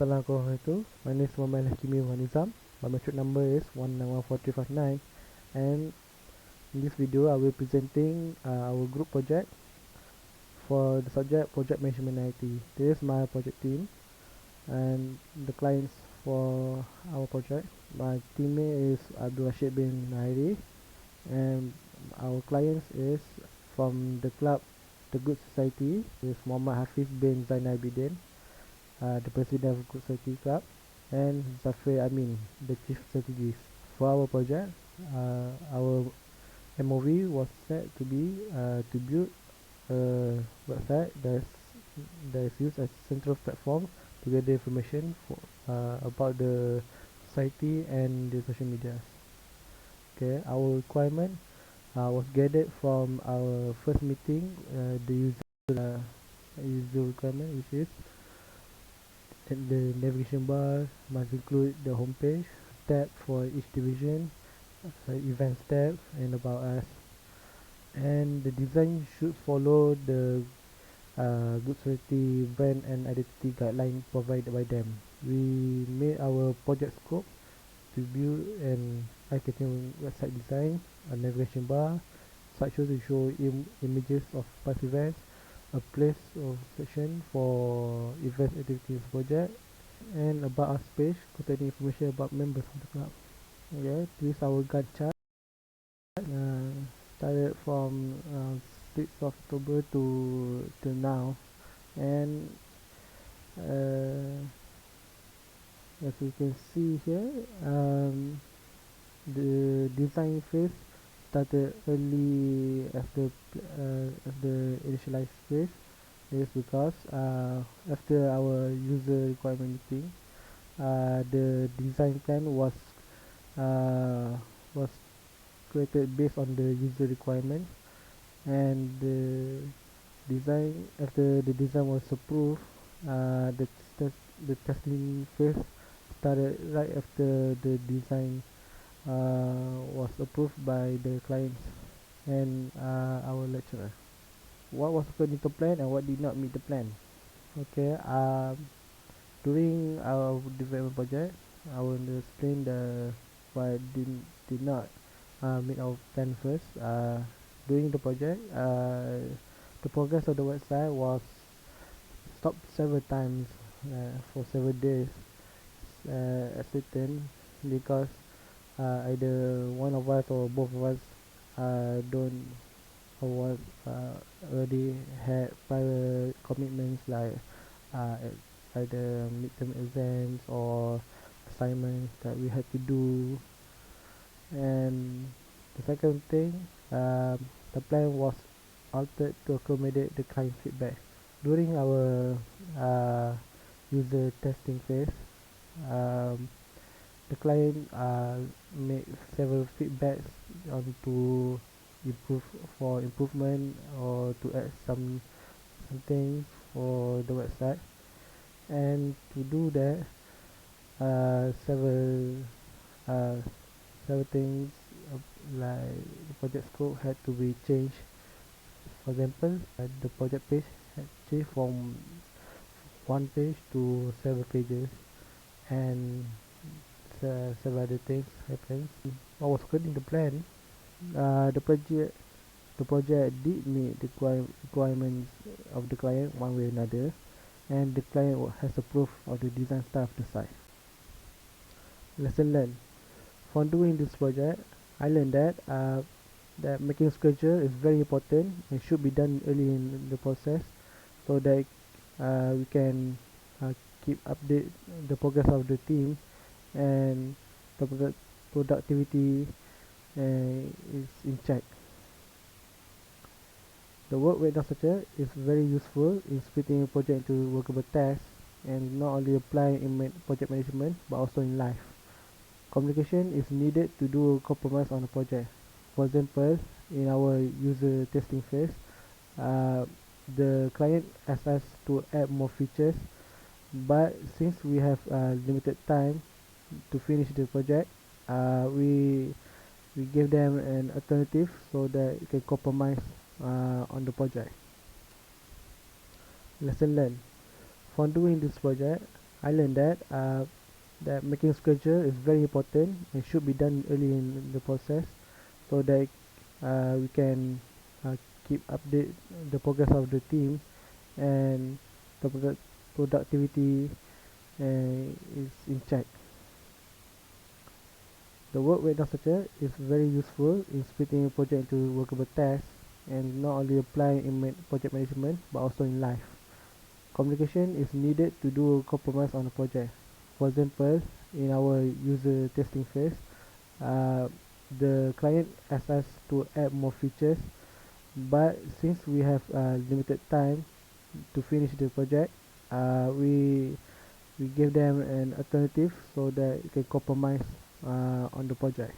Assalamualaikum warahmatullahi wabarakatuh. My name is Muhammad Hakimi Wanizam. My metric number is 1914359, and in this video I will be presenting our group project for the subject Project Management IT. This is my project team and the clients for our project. My teammate is Abdul Rashid bin Nairi, and our clients is from the club The Good Society is Muhammad Hafiz bin Zainal Abidin, the president of Good Society Club, and Zafir Amin, the chief strategist. For our project, our MOV was set to be to build a website that is used as central platform to gather information for about the society and the social media. Okay, our requirement was gathered from our first meeting, the user requirement, which is the navigation bar must include the homepage, tab for each division, events tab, and about us. And the design should follow the Good Society brand and identity guideline provided by them. We made our project scope to build an eye-catching website design, a navigation bar, such as to show images of past events, a place of section for event activities project, and about us page containing information about members of the club. Okay, this is our Gantt chart. Started from 6th of October to now, and as you can see here, the design phase started early as the initialized phase. This is because after our user requirement meeting, the design plan was created based on the user requirement, and after the design was approved, the testing phase started right after the design was approved by the clients and our lecturer. What was according to plan and what did not meet the plan? Okay, during our development project, I will explain what did not meet our plan first. During the project, the progress of the website was stopped several times for several days at certain, because either one of us or both of us don't or was already had prior commitments, like either midterm exams or assignments that we had to do. And the second thing, the plan was altered to accommodate the client feedback. During our user testing phase, the client made several feedbacks on to improvement or to add something for the website. And to do that, several things like the project scope had to be changed. For example, the project page had changed from one page to several pages, and several other things happened. What was according to plan, the project did meet the requirements of the client one way or another, and the client has approved of the design style of the site. Lesson learned. From doing this project, I learned that making schedule is very important and should be done early in the process, so that we can keep update the progress of the team, and the productivity is in check. The work breakdown structure is very useful in splitting a project into workable tasks, and not only apply in project management but also in life. Communication is needed to do a compromise on a project. For example, in our user testing phase, the client asked us to add more features, but since we have limited time to finish the project, we gave them an alternative so that you can compromise on the project. Lesson learned. For doing this project, I learned that making schedule is very important and should be done early in the process so that we can uh, keep update the progress of the team and the productivity is in check. The work breakdown structure is very useful in splitting a project into workable tasks and not only apply in project management but also in life. Communication is needed to do a compromise on a project. For example, in our user testing phase, uh, the client asks us to add more features, but since we have limited time to finish the project, we give them an alternative so that we can compromise on the project.